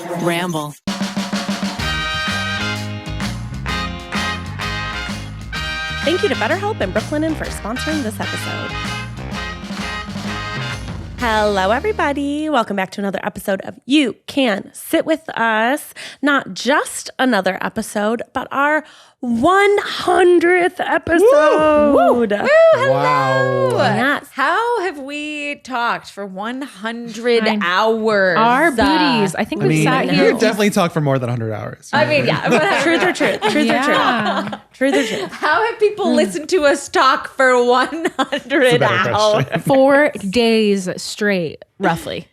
Ramble. Thank you to BetterHelp and Brooklinen for sponsoring this episode. Hello, everybody. Welcome back to another episode of You Can Sit With Us. Not just another episode, but our 100th episode. Woo! Woo, Wow. Yes. How have we talked for 100 hours? Our booties. I think we've sat here. We've definitely talked for more than 100 hours. I mean, yeah. But Truth or truth? Truth or truth? Truth or truth? how have people listened to us talk for 100 hours? 4 days straight, roughly.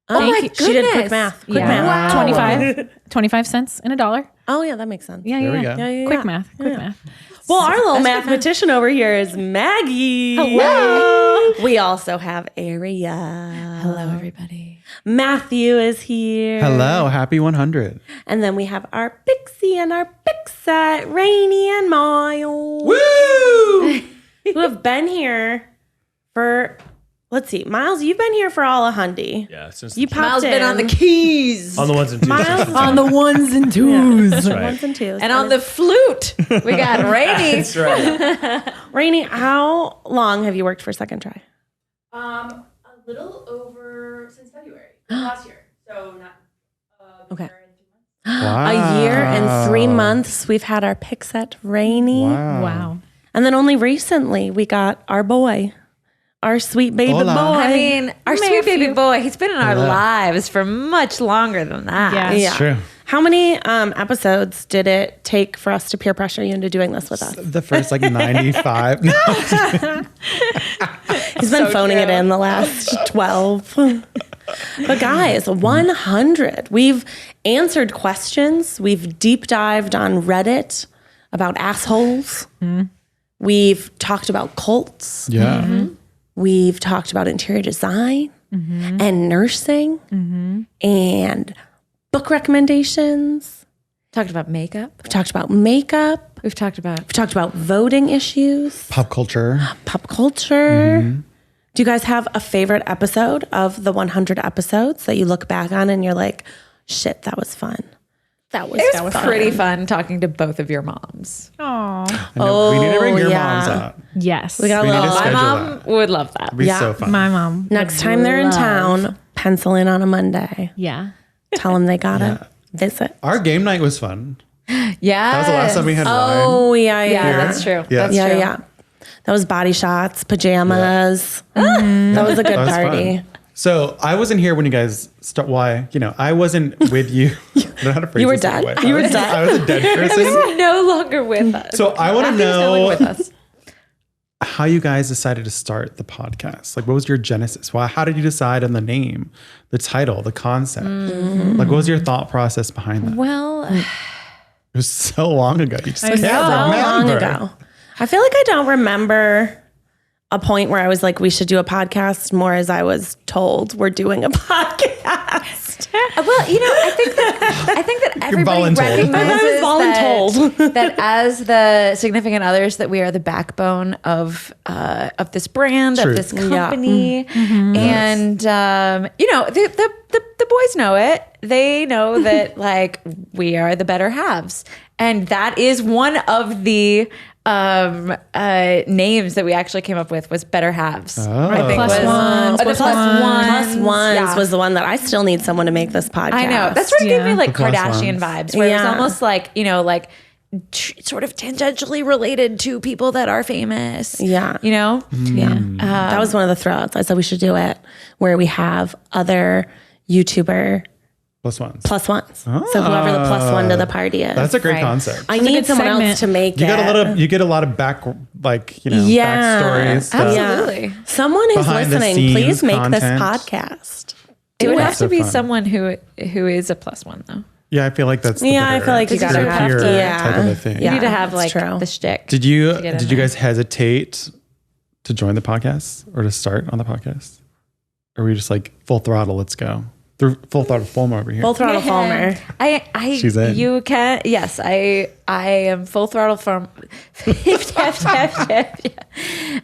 Oh my She did quick goodness. math. Quick Yeah. math. Wow. 25 cents in a dollar. Oh, yeah, that makes sense. Yeah, There yeah, we yeah. go. Yeah, yeah, Quick yeah. math. Quick math. Well, our little mathematician over here is Maggie. Hello. We also have Ariel. Hello, everybody. Matthew is here. Hello, happy 100. And then we have our Pixie and our Pixette, Rainie and Miles. Woo! Who have been here for, let's see, Miles, you've been here for all a hundy. Yeah, since You popped Miles in. been on the keys. on the ones and twos. Miles On the ones and twos. That's right. Ones and twos. And on the flute, we got Rainie. That's right. Rainie, how long have you worked for Second Try? A little over since February last year. So not Okay. Wow. A year and 3 months we've had our Pixette, Rainie. Wow. And then only recently we got our boy, our sweet baby Hola. boy. I mean, our sweet baby boy, he's been in our lives for much longer than that. Yeah. yeah. True. How many episodes did it take for us to peer pressure you into doing this with us? The first 95. No. He's been phoning it in the last 12. But guys, 100. We've answered questions. We've deep dived on Reddit about assholes. We've talked about cults. Yeah. We've talked about interior design and nursing and book recommendations. Talked about makeup. We've talked about makeup. We've talked about We've talked about voting issues, Pop culture. pop culture. Do you guys have a favorite episode of the 100 episodes that you look back on and you're like, shit, that was fun? That was pretty fun talking to both of your moms. Aw. I know, we need to bring your yeah. moms out. Yes. We got We a need little. to My schedule mom that. would love that. It'd be Yeah. so fun. My mom. Next time they're in town, pencil in on a Monday. Yeah. Tell them they gotta visit. Our game night was fun. Yeah. That was the last time we had wine. Oh yeah, yeah, Yeah, that's true. Yeah. That's yeah, true. yeah. That was body shots, pajamas. That was a good That was party. fun. So I wasn't here when you guys start. Why? I wasn't with you. I don't know how to phrase You were this in a dead? way. You were dead? I was a dead person. He's no longer with us. So I want to Matthew's no longer know with us. how you guys decided to start the podcast. Like, what was your genesis? Why? How did you decide on the name, the title, the concept? Like, what was your thought process behind that? Well, It was so long ago. You just I can't know. remember. Long ago. I feel like I don't remember a point where I was like, we should do a podcast, more as I was told we're doing a podcast. well, I think that everybody voluntold. recognizes voluntold. that as the significant others, that we are the backbone of this brand, True. of this company, and the boys know it. They know that like we are the better halves, and that is one of the names that we actually came up with was Better Halves. I think Plus was ones, the plus plus ones. ones. Plus ones Yeah. was the one that I still need someone to make this podcast. I know. That's what it gave me like The plus Kardashian ones. vibes, where it was Yeah. almost like, sort of tangentially related to people that are famous. Yeah. Yeah. That was one of the throws. I said we should do it where we have other YouTuber Plus ones. plus ones. So whoever the plus one to the party is. That's a great Right. concept. I a need good someone else segment. to make You it. get a lot of back, Yeah. backstory stuff. Absolutely. Someone who's Behind the listening, scenes please make this content. podcast. It would have So to be fun. someone who is a plus one, though. Yeah, I feel like that's the Yeah, I better- feel like you it's gotta a have pure to. Yeah. type of a thing. You Yeah. need to have that's like true. the shtick. Did you to get in did you there. guys hesitate to join the podcast or to start on the podcast? Or were you just like full throttle, let's go? Through full throttle Fulmer over here. Full throttle Fulmer. She's in. You can. Yes, I am full throttle from.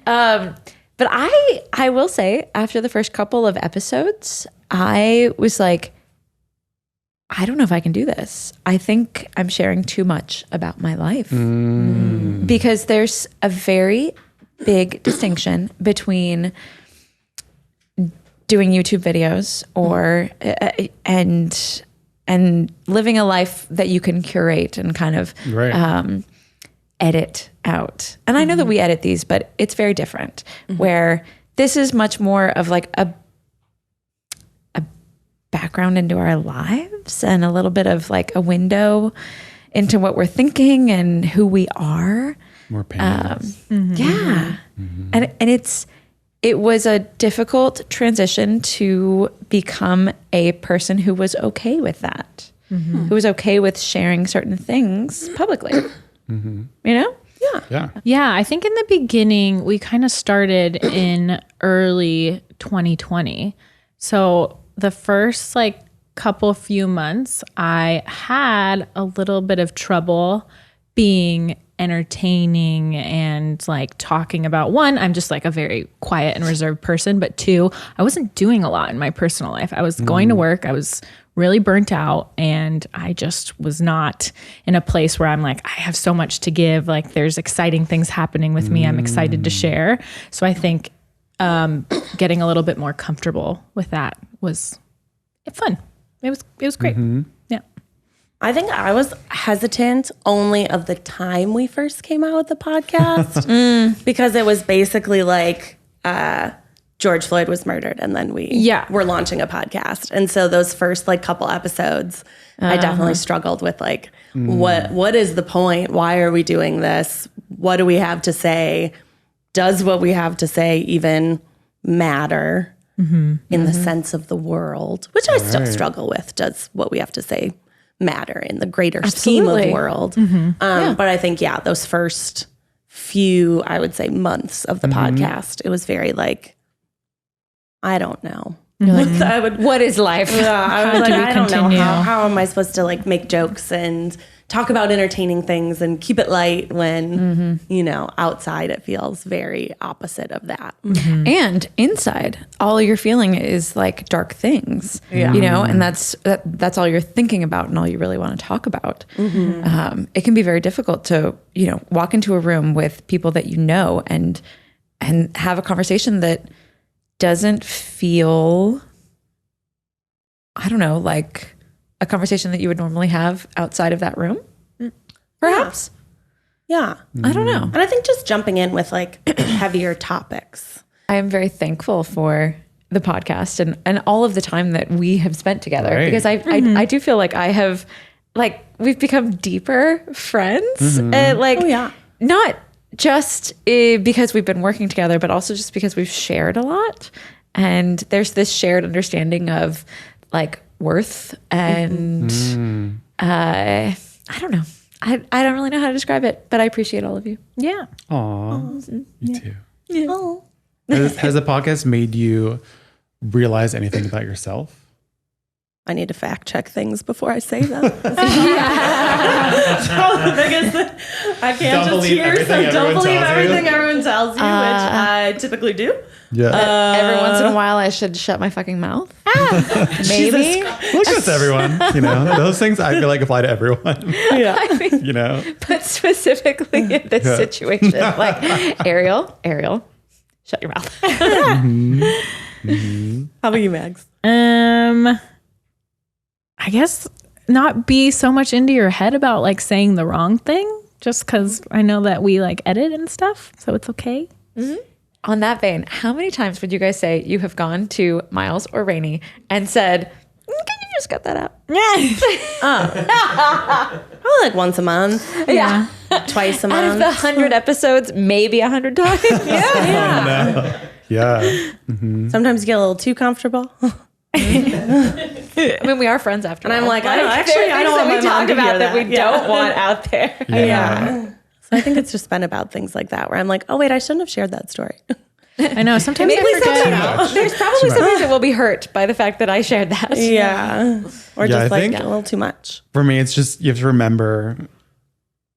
But I will say, after the first couple of episodes, I was like, I don't know if I can do this. I think I'm sharing too much about my life. Because there's a very big distinction between doing YouTube videos or and living a life that you can curate and kind of edit out. And I know that we edit these, but it's very different. Where this is much more of like a background into our lives and a little bit of like a window into what we're thinking and who we are. More painless. Yeah. And it was a difficult transition to become a person who was okay with that, who was okay with sharing certain things publicly, you know? Yeah. Yeah, I think in the beginning, we kind of started in early 2020. So the first like few months, I had a little bit of trouble being entertaining and like talking about, one, I'm just like a very quiet and reserved person, but two, I wasn't doing a lot in my personal life. I was going to work. I was really burnt out, and I just was not in a place where I'm like, I have so much to give. Like there's exciting things happening with me. I'm excited to share. So I think getting a little bit more comfortable with that was fun. It was great. Yeah. I think I was hesitant only of the time we first came out with the podcast because it was basically like George Floyd was murdered and then we were launching a podcast. And so those first like couple episodes, I definitely struggled with like, what is the point? Why are we doing this? What do we have to say? Does what we have to say even matter in the sense of the world? Which I still struggle with. Does what we have to say matter in the greater scheme of world? But I think, those first few, I would say, months of the podcast, it was very like, I don't know. Like, what is life? I was like, I don't know. How am I supposed to like make jokes and talk about entertaining things and keep it light when, outside it feels very opposite of that. And inside, all you're feeling is like dark things, and that's all you're thinking about and all you really want to talk about. It can be very difficult to, walk into a room with people that you know and have a conversation that doesn't feel, I don't know, like a conversation that you would normally have outside of that room, perhaps. Yeah. I don't know. And I think just jumping in with like heavier topics. I am very thankful for the podcast and all of the time that we have spent together because I do feel like I have, like, we've become deeper friends. Not just because we've been working together, but also just because we've shared a lot. And there's this shared understanding of like worth and I don't know. I don't really know how to describe it, but I appreciate all of you. Yeah. Aw, me too. Yeah. Oh. Has the podcast made you realize anything about yourself? I need to fact check things before I say them. So the biggest thing, I can't just hear, so don't believe everything everyone tells you, which I typically do. Yeah. Every once in a while, I should shut my fucking mouth. Maybe. Look, that's everyone. Those things I feel like apply to everyone. Yeah. I mean, but specifically in this situation, like Ariel, shut your mouth. How about you, Mags? I guess not be so much into your head about like saying the wrong thing, just because I know that we like edit and stuff, so it's okay. On that vein, how many times would you guys say you have gone to Miles or Rainie and said, "Can you just cut that out?" Probably like once a month. Yeah. Twice a month. Out of the 100 episodes, maybe 100 times. Yeah. Yeah. Sometimes you get a little too comfortable. I mean, we are friends after all. And I'm like, I don't want my mom to hear that we don't want out there. Yeah. So I think it's just been about things like that where I'm like, oh, wait, I shouldn't have shared that story. I know. Sometimes Maybe I forget. there's probably somebody that will be hurt by the fact that I shared that. Yeah. Or Yeah, just I like think- a little too much. For me, it's just you have to remember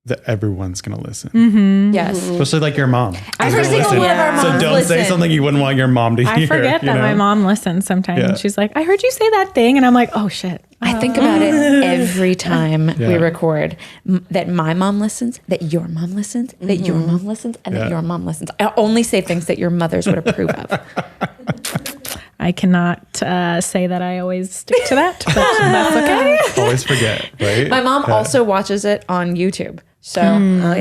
that everyone's going to listen. Yes. Especially like your mom. Every single one of our moms So don't say listen. something you wouldn't want your mom to hear. I forget that my mom listens sometimes. Yeah. She's like, I heard you say that thing. And I'm like, oh shit. I think about it every time we record, that my mom listens, that your mom listens, that your mom listens, and that your mom listens. I only say things that your mothers would approve of. I cannot say that I always stick to that, but that's okay. Always forget, right? My mom also watches it on YouTube. So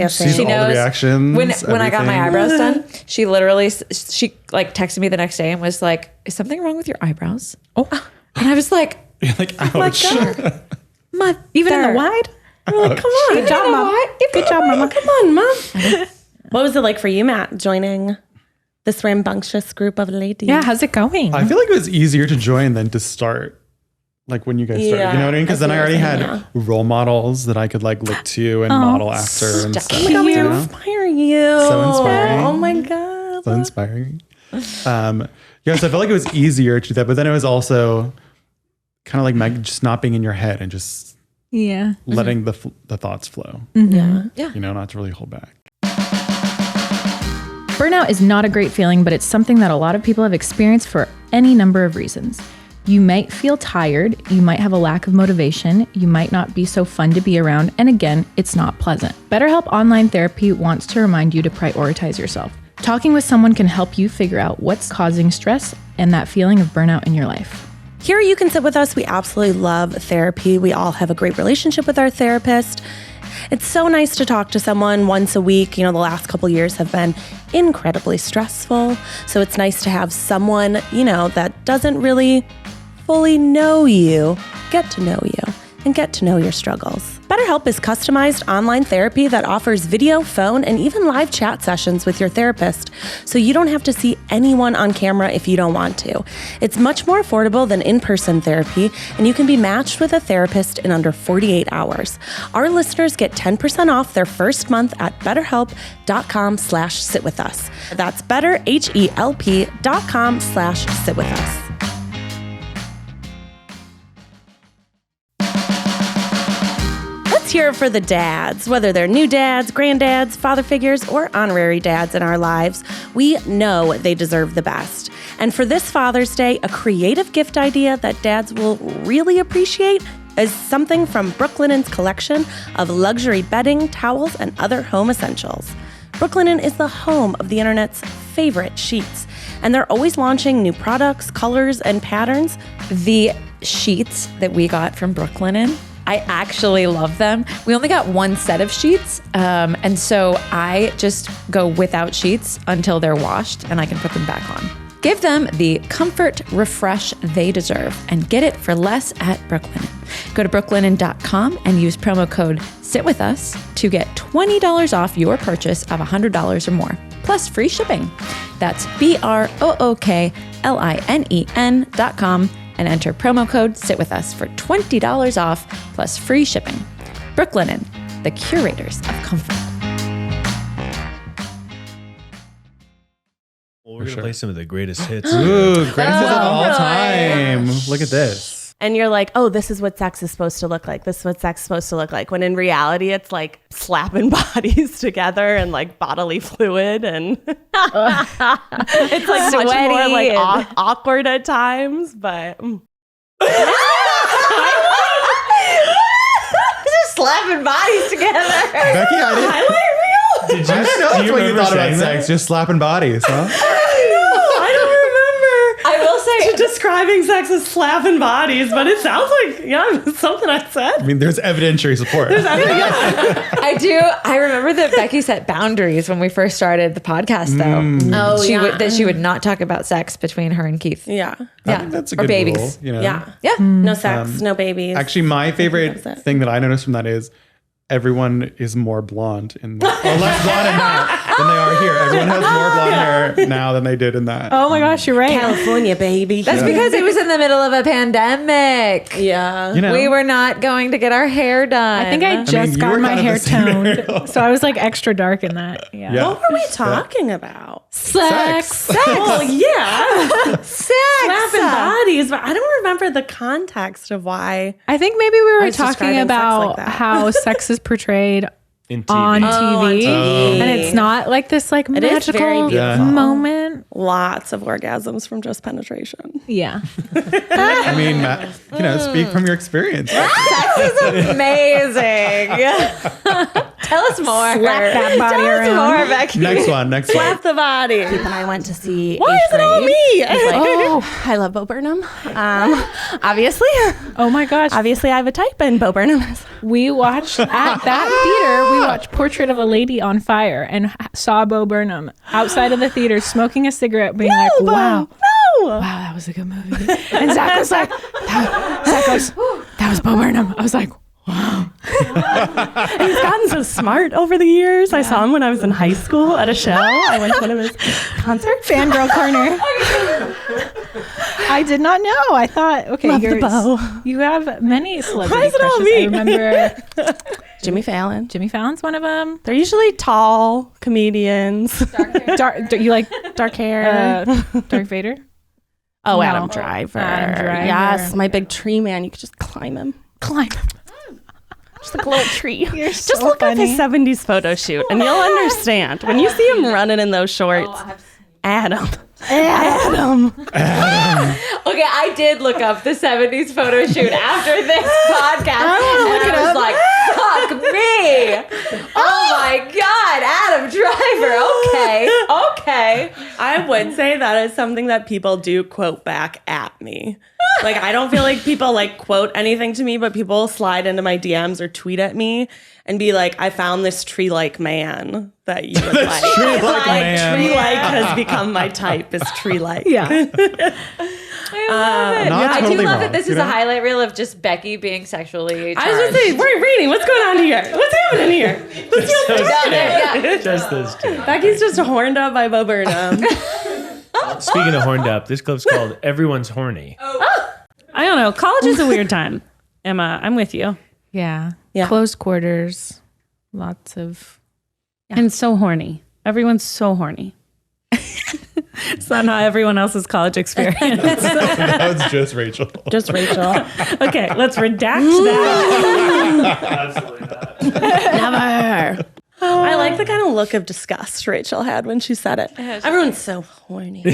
Sees she all knows the reactions. when I got my everything. eyebrows done, she literally, she like texted me the next day and was like, is something wrong with your eyebrows? Oh, and I was like, You're like, ouch. Even in the wide? You're like, come on. Good job, Mom. Good job, Mama. Come on, Mom. What was it like for you, Matt, joining this rambunctious group of ladies? Yeah, how's it going? I feel like it was easier to join than to start. Like when you guys started, you know what I mean? Because then I already had role models that I could like look to and model after and stuff. Oh my God, we you know? inspire you. So inspiring. Oh my God. So inspiring. Yeah, so I felt like it was easier to do that, but then it was also kind of like Maggie, just not being in your head and just letting the thoughts flow. Yeah. You know, not to really hold back. Burnout is not a great feeling, but it's something that a lot of people have experienced for any number of reasons. You might feel tired, you might have a lack of motivation, you might not be so fun to be around, and again, it's not pleasant. BetterHelp Online Therapy wants to remind you to prioritize yourself. Talking with someone can help you figure out what's causing stress and that feeling of burnout in your life. Here you can sit with us. We absolutely love therapy. We all have a great relationship with our therapist. It's so nice to talk to someone once a week. You know, the last couple years have been incredibly stressful. So it's nice to have someone, you know, that doesn't really fully know you, get to know you, and get to know your struggles. BetterHelp is customized online therapy that offers video, phone, and even live chat sessions with your therapist, so you don't have to see anyone on camera if you don't want to. It's much more affordable than in-person therapy, and you can be matched with a therapist in under 48 hours. Our listeners get 10% off their first month at betterhelp.com/sitwithus. That's betterhelp.com/sitwithus. Here for the dads, whether they're new dads, granddads, father figures, or honorary dads in our lives. We know they deserve the best. And for this Father's Day, a creative gift idea that dads will really appreciate is something from Brooklinen's collection of luxury bedding, towels, and other home essentials. Brooklinen is the home of the internet's favorite sheets, and they're always launching new products, colors, and patterns. The sheets that we got from Brooklinen, I actually love them. We only got one set of sheets, and so I just go without sheets until they're washed and I can put them back on. Give them the comfort, refresh they deserve and get it for less at Brooklinen. Go to brooklinen.com and use promo code SITWITHUS to get $20 off your purchase of $100 or more, plus free shipping. That's BROOKLINEN.com and enter promo code SITWITHUS for $20 off plus free shipping. Brooklinen, the curators of comfort. Well, we're going to play some of the greatest hits. Ooh, greatest hits of all time. Look at this. And you're like, oh, this is what sex is supposed to look like. This is what sex is supposed to look like. When in reality, it's like slapping bodies together and like bodily fluid. And it's like much more like awkward at times, but. Just slapping bodies together. Becky, I didn't know that's what you thought about sex. Just slapping bodies, huh? I will say describing sex as slapping bodies, but it sounds like, it's something I said. I mean, there's evidentiary support. I do. I remember that Becky set boundaries when we first started the podcast, though. That she would not talk about sex between her and Keith. Yeah. I think that's a good babies. rule, you know? Yeah. No sex, no babies. Actually, my favorite thing that I noticed from that is everyone is more blonde or less blonde in that than they are here. Everyone has more blonde hair now than they did in that. Oh my gosh, you're right. California, baby. That's because it was in the middle of a pandemic. Yeah. You know, We were not going to get our hair done. I think I just you got were my kind of hair the same toned. Ariel. So I was like extra dark in that. Yeah. What were we talking about? Sex. Oh, yeah. sex. Slapping bodies, but I don't remember the context of why. I think maybe we were was talking describing sex about like that. how sex is portrayed on TV. TV. And it's not like this like It is very magical beautiful. moment. Lots of orgasms from just penetration. Yeah. I mean, speak from your experience. Sex is amazing. Tell us more. Slap that body Tell us around. more, Becky. Next one. Slap the body. When I went to see Why is it all me? I love Bo Burnham. Obviously. Oh my gosh. Obviously, I have a type, and Bo Burnham is. We watched at that theater, we watched Portrait of a Lady on Fire and saw Bo Burnham outside of the theater smoking a cigarette, being like, wow. Wow, that was a good movie. And Zach was like, Zach goes, that was Bo Burnham. I was like, wow. And he's gotten so smart over the years. I saw him when I was in high school at a show. I went to one of his concerts. Fangirl corner. I did not know. I thought, okay, Love the Bo. you have many celebrity Why is it all crushes. me? I remember Jimmy Fallon. Jimmy Fallon's one of them. They're usually tall comedians. You like Dark hair. Darth Vader? Oh, No. Adam Driver. Adam Driver. Yes, my big tree man. You could just climb him. Climb. Just like a little tree. You're Just so look up funny. his 70s photo shoot and you'll understand. When you see him running in those shorts, Adam. Adam. Okay, I did look up the 70s photo shoot after this podcast. And I was like, fuck me. Oh my God, Adam Driver. Okay. I would say that is something that people do quote back at me. Like, I don't feel like people like quote anything to me, but people slide into my DMs or tweet at me and be like, I found this tree-like man that you would like. Tree-like man. Tree-like has become my type, is tree-like. Yeah. I love it. Not I totally do love wrong, that this you is know? a highlight reel of just Becky being sexually I was going to say, wait, Rainie, what's going on here? What's happening here? Let's go yeah. Just those two. Becky's just horned up by Bo Burnham. Speaking of horned up, this clip's called Everyone's Horny. I don't know. College is a weird time. Emma, I'm with you. Yeah. Yeah. Close quarters. Lots of. And so horny. Everyone's so horny. It's not how everyone else's college experience. That was just Rachel. Just Rachel. Okay, let's redact that. Absolutely not. Never. I like the kind of look of disgust Rachel had when she said it. Everyone's so horny.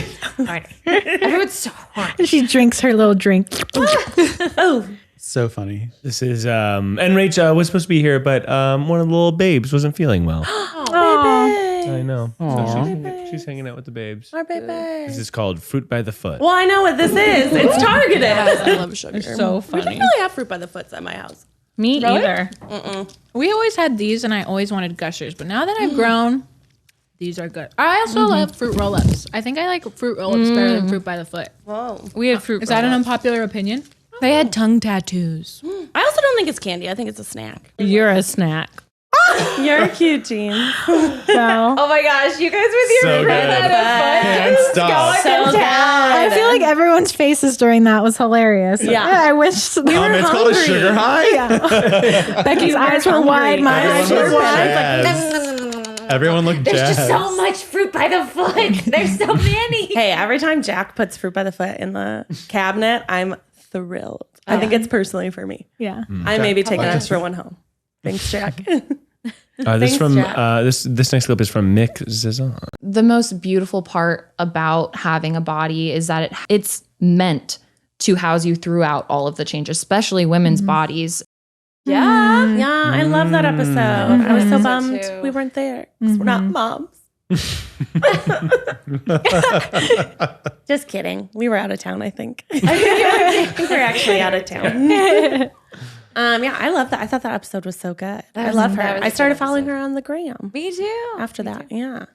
Everyone's so horny. She drinks her little drink. Oh, So funny. This is, and Rachel was supposed to be here, but one of the little babes wasn't feeling well. I know. So she's hanging out with the babes. our baby. This is called Fruit by the Foot. Well, I know what this is. It's targeted. I love sugar. So We funny. don't really have fruit by the foots at my house. Me either. We always had these, and I always wanted Gushers. But now that I've grown, these are good. I also love fruit roll-ups. I think I like fruit roll-ups better than fruit by the foot. Whoa. We had fruit. Is that an unpopular opinion? They had tongue tattoos. I also don't think it's candy. I think it's a snack. You're a snack. You're cute, Jean. So Oh my gosh, you guys with your So fruit good. by the foot. Can't stop. So good. I feel like everyone's faces during that was hilarious. Yeah. I wish It's called a sugar high. Becky's eyes were wide, my eyes Everyone were looked wide. jazzed. Everyone looked There's jazzed. just so much fruit by the foot. There's so many. Hey, every time Jack puts fruit by the foot in the cabinet, I'm thrilled. I think it's personally for me. Yeah. I maybe take an extra one home. Thanks, Jack. This Thanks, from Jack. this next clip is from Mick Zizon. The most beautiful part about having a body is that it's meant to house you throughout all of the changes, especially women's bodies. Yeah, I love that episode. I was so So bummed too. we weren't there 'cause we're not moms. Just kidding. We were out of town, I think. I think we're actually out of town. Yeah, I love that. I thought that episode was so good. I love her. that was a I started good following episode. her on the gram Me too. after that. Yeah.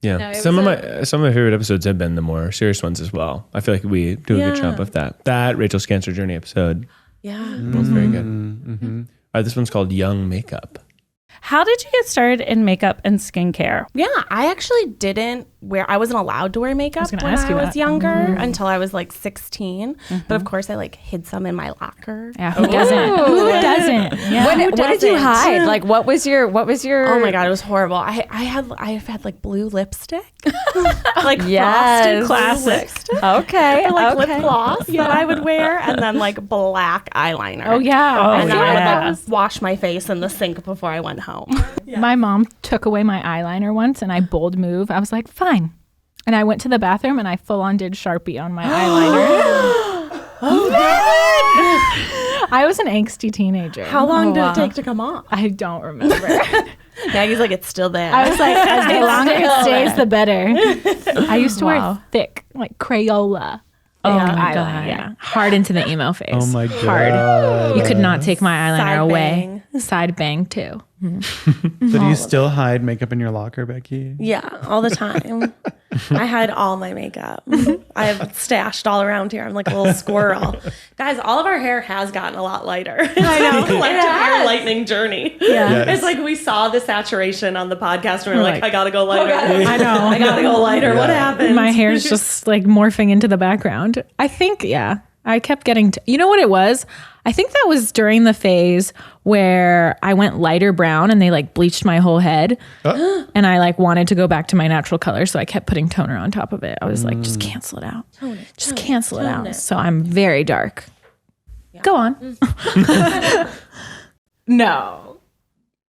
Yeah, No, it some of was my favorite episodes have been the more serious ones as well. I feel like we do a good Yeah. job of that. That Rachel's Cancer Journey episode Yeah. was very good. This one's called Young Makeup. How did you get started in makeup and skincare? Yeah, I actually didn't I wasn't allowed to wear makeup when I was younger until I was like 16. But of course I like hid some in my locker. Yeah, who doesn't? Who doesn't? Yeah. What did you hide? Like, what was your? Oh my God, it was horrible. I've had like blue lipstick, like frosted classic. Okay, or like lip gloss that I would wear, and then like black eyeliner. Oh yeah. And then I would like wash my face in the sink before I went home. My mom took away my eyeliner once, and I bold move. I was like, fine. And I went to the bathroom, and I full on did Sharpie on my eyeliner. I was an angsty teenager. How long did it take to come off? I don't remember. Maggie's like, it's still there. I was like, as long as it stays, the better. I used to wear thick, like Crayola. Oh my eyeliner. God. Yeah. Hard into the emo face. Oh my God. Hard. You could not take my eyeliner Side away. bang. Side bang too. So do you still hide makeup in your locker, Becky? Yeah, all the time. I hide all my makeup. I have it stashed all around here. I'm like a little squirrel. Guys, all of our hair has gotten a lot lighter. I know. Collective hair lightening journey. Yeah. Yes. It's like we saw the saturation on the podcast and we're like, I gotta go lighter. I know. I gotta go lighter. What happened? My hair's just like morphing into the background. I think, I kept getting, you know what it was? I think that was during the phase where I went lighter brown and they like bleached my whole head. And I like wanted to go back to my natural color. So I kept putting toner on top of it. I was like, just cancel it out. Just cancel it out. So I'm very dark. Go on. No.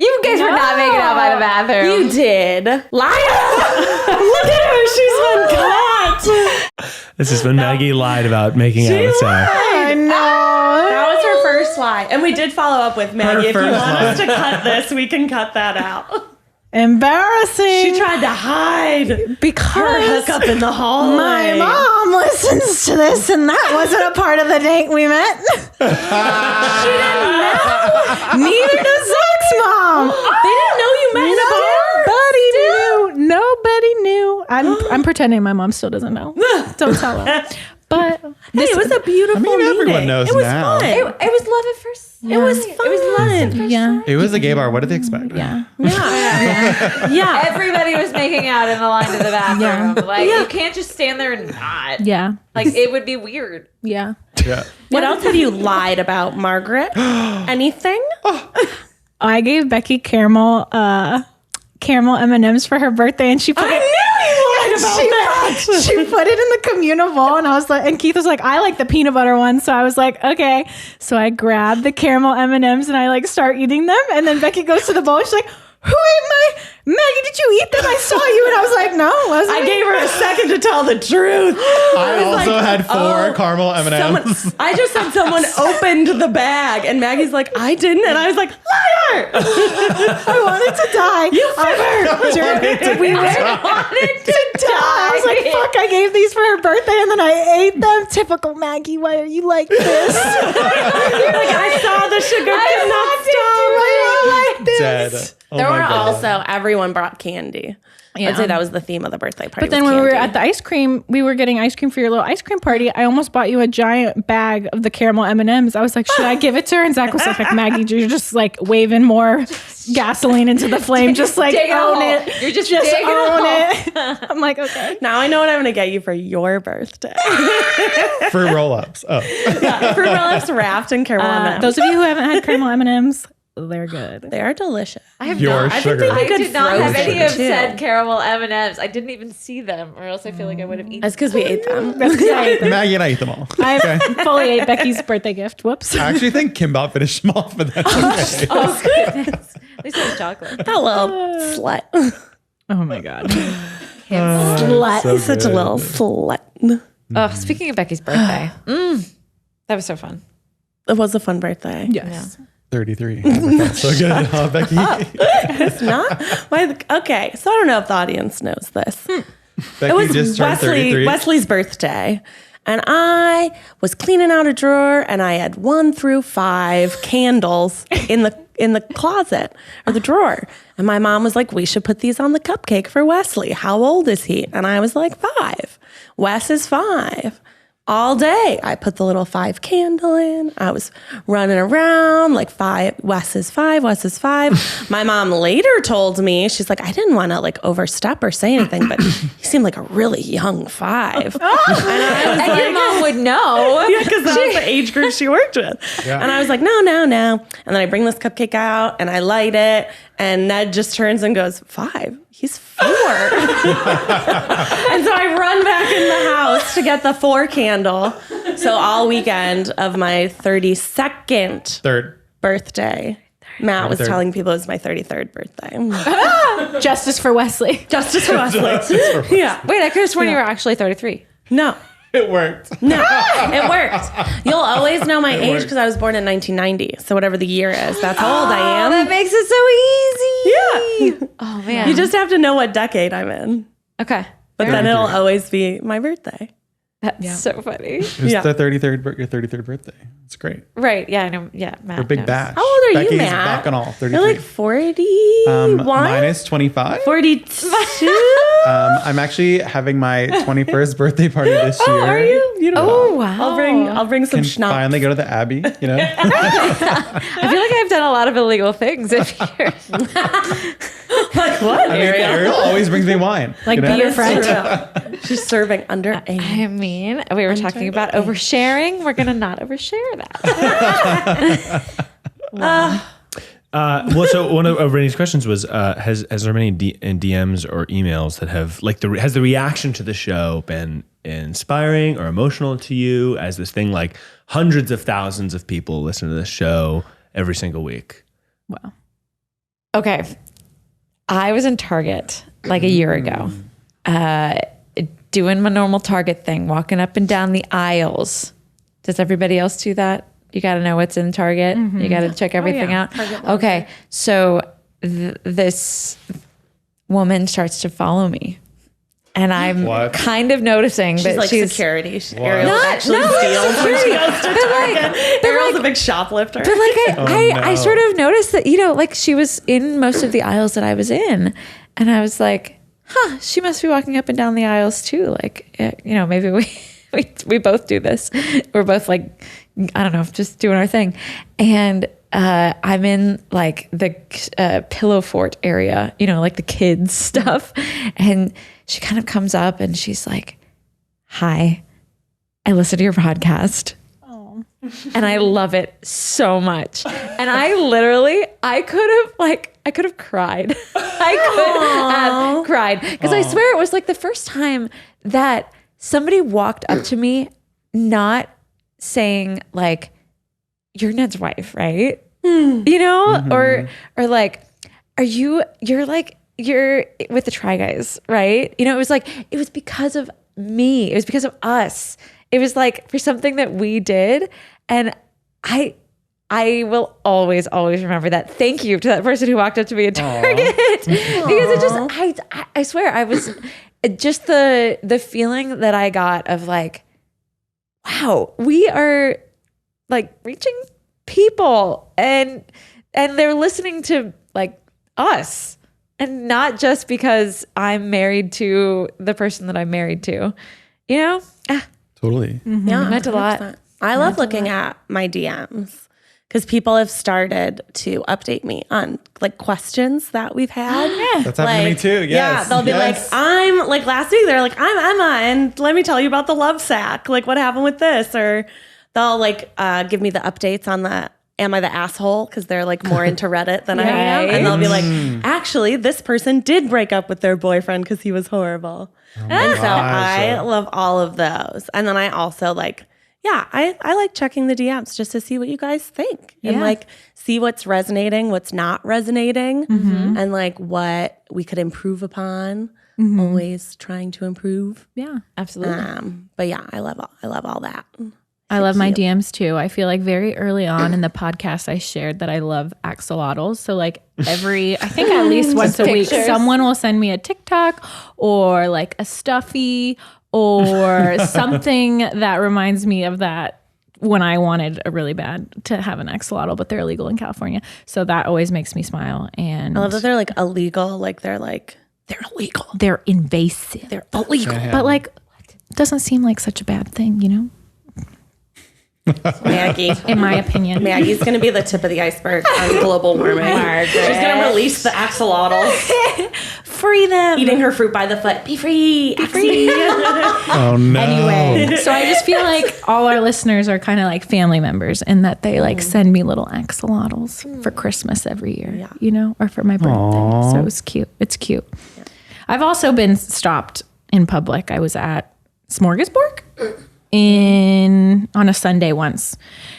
You guys were not making out by the bathroom. You did. Liar! Look at her. She's been caught. This is when Maggie lied about making out with Sarah. I know. That was her first lie. And we did follow up with Maggie. If you first want lie. us to cut this, we can cut that out. Embarrassing. She tried to hide her because hookup in the hallway. my mom listens to this and that wasn't a part of the date we met. She didn't know. Neither does Zach's mom. They didn't know you met in a bar? Nobody knew. Nobody knew. I'm pretending my mom still doesn't know. Don't tell her. But Hey, it was a beautiful meeting. everyone knows it was now. fun. It was love at first. It was fun. It was love at first. yeah. It was a gay bar. What did they expect? Yeah. Yeah. Everybody was making out in the line to the bathroom. Like, you can't just stand there and not. Yeah. Like, it would be weird. Yeah. Yeah. What else have you lied about, Margaret? Anything? I gave Becky caramel M&Ms for her birthday, and she put it. She put it in the communal bowl, and I was like, and Keith was like, I like the peanut butter one, so I was like, okay. So I grabbed the caramel M&Ms and I like start eating them, and then Becky goes to the bowl. She's like, who ate my Maggie? Did you eat them? I saw you, and I was like, no. I gave her a second to tell the truth. I also had 4 caramel M&Ms. I just said someone opened the bag, and Maggie's like, I didn't, and I was like, liar! I wanted to die. You fibber! We wanted to die. I was like, fuck, I gave these for her birthday and then I ate them. Typical Maggie, why are you like this? Like, I saw the sugar could not stop. Why are you like this? Dead. Oh There my were God. also, everyone brought candy. I'd say that was the theme of the birthday party. But then when we were at the ice cream, we were getting ice cream for your little ice cream party. I almost bought you a giant bag of the caramel M&Ms. I was like, should I give it to her? And Zach was like Maggie, you're just like waving more gasoline into the flame. Just like own it. You're just own it. it. I'm like, okay. Now I know what I'm going to get you for your birthday. For roll-ups. Oh. Fruit roll-ups wrapped in caramel M&Ms. Those of you who haven't had caramel M&Ms, they're good. They are delicious. Pure sugar. I good did not have frozen any of too. said caramel M&Ms. I didn't even see them, or else I feel like I would have eaten. That's because we ate them. Maggie and I ate them all. I fully ate Becky's birthday gift. Whoops. I actually think Kimball finished them off, but that's okay. Oh goodness! At least it was chocolate. That little slut. Oh my God. Slut. so Such a good. little slut. Oh, speaking of Becky's birthday, that was so fun. It was a fun birthday. Yes. 33. That's so good, huh, Becky? It's not? Okay, so I don't know if the audience knows this. Becky It was just turned 33. Wesley's birthday. And I was cleaning out a drawer and I had 1 through 5 candles in the closet or the drawer. And my mom was like, we should put these on the cupcake for Wesley. How old is he? And I was like, 5. Wes is 5. all day. I put the little 5 candle in. I was running around like 5. Wes is 5. Wes is 5. My mom later told me, she's like, I didn't want to like overstep or say anything, but he seemed like a really young 5. And I was like, your mom would know. yeah, because that was the age group she worked with. Yeah. And I was like, no. And then I bring this cupcake out and I light it. And Ned just turns and goes, 5? He's 4. And so I run back in the house to get the 4 candle. So all weekend of my 32nd Third. birthday, Matt was 33rd. telling people it was my 33rd birthday. Justice for Wesley. Justice for Wesley. Yeah. Wait, I could have sworn you were actually 33. No. It worked. No, it worked. You'll always know my age because I was born in 1990. So whatever the year is, that's how old I am. That makes it so easy. Yeah. Oh man. You just have to know what decade I'm in. okay. But then it'll always be my birthday. That's so funny. It was Yeah. your 33rd birthday. It's great. Right. Yeah. I know. Yeah. Matt We're big knows. bash. How old are Becky's you, Matt? back on all. 33. You're like 41? Mine is 25. 42? I'm actually having my 21st birthday party this year. Are you? Beautiful. Oh wow. I'll bring some Can schnapps. finally go to the Abbey, you know? I feel like I've done a lot of illegal things this year. Like what? I mean, Ariel always brings me wine. Like you know? be your friend. She's serving under age. I mean, we were talking about oversharing. We're gonna not overshare that. Well, so one of Rainie's questions was, has there been any DMs or emails that have has the reaction to the show been inspiring or emotional to you as this thing like hundreds of thousands of people listen to this show every single week? Wow. Okay. I was in Target like a year ago, doing my normal Target thing, walking up and down the aisles. Does everybody else do that? You got to know what's in Target. You got to check everything out. Okay. So this woman starts to follow me. And I'm What? kind of noticing She's that like she's security. Ariel Not- actually no, steals when she goes to But like- Target. but Ariel's like- a big shoplifter. But like I no. sort of noticed that, like she was in most of the aisles that I was in. And I was like, she must be walking up and down the aisles too. Like, maybe we both do this. We're both like, I don't know, just doing our thing. And I'm in like the pillow fort area, like the kids stuff. And she kind of comes up and she's like, "Hi, I listen to your podcast." And I love it so much. And I could have cried. I could have cried. Because I swear it was like the first time that somebody walked up to me not saying like, "You're Ned's wife, right?" Or like, you're with the Try Guys, right? It was because of me. It was because of us. It was like for something that we did. And I will always, always remember that. Thank you to that person who walked up to me at Target. Because I swear I was just the feeling that I got of like, wow, we are like reaching people and they're listening to like us and not just because I'm married to the person that I'm married to, Totally. Yeah, meant a lot. 100%. I love looking at my DMs because people have started to update me on like questions that we've had. That's happened to me too. Yes. Yeah, they'll be like, I'm like last week they're like, I'm Emma, and let me tell you about the love sack. Like, what happened with this? Or they'll like give me the updates on the Am I the Asshole? Because they're like more into Reddit than I am. And they'll be like, actually, this person did break up with their boyfriend because he was horrible. And so I love all of those. And then I also like, I like checking the DMs just to see what you guys think and like see what's resonating, what's not resonating, and like what we could improve upon. Always trying to improve. Yeah. Absolutely. But yeah, I love all that. I love my DMs too. I feel like very early on in the podcast, I shared that I love axolotls. So like I think at least once a week, pictures. someone will send me a TikTok or like a stuffy or something that reminds me of that when I wanted a really bad to have an axolotl, but they're illegal in California. So that always makes me smile. And I love that they're like illegal. Like they're illegal. they're invasive. They're illegal. But like, doesn't seem like such a bad thing, you know? Maggie. In my opinion. Maggie's going to be the tip of the iceberg on global warming. She's going to release the axolotls. Free them. Eating her fruit by the foot. Be free. Be free. Oh no. Anyway, so I just feel like all our listeners are kind of like family members in that they like send me little axolotls for Christmas every year, you know, or for my birthday. Aww. So it was cute. It's cute. Yeah. I've also been stopped in public. I was at Smorgasbord on a Sunday once,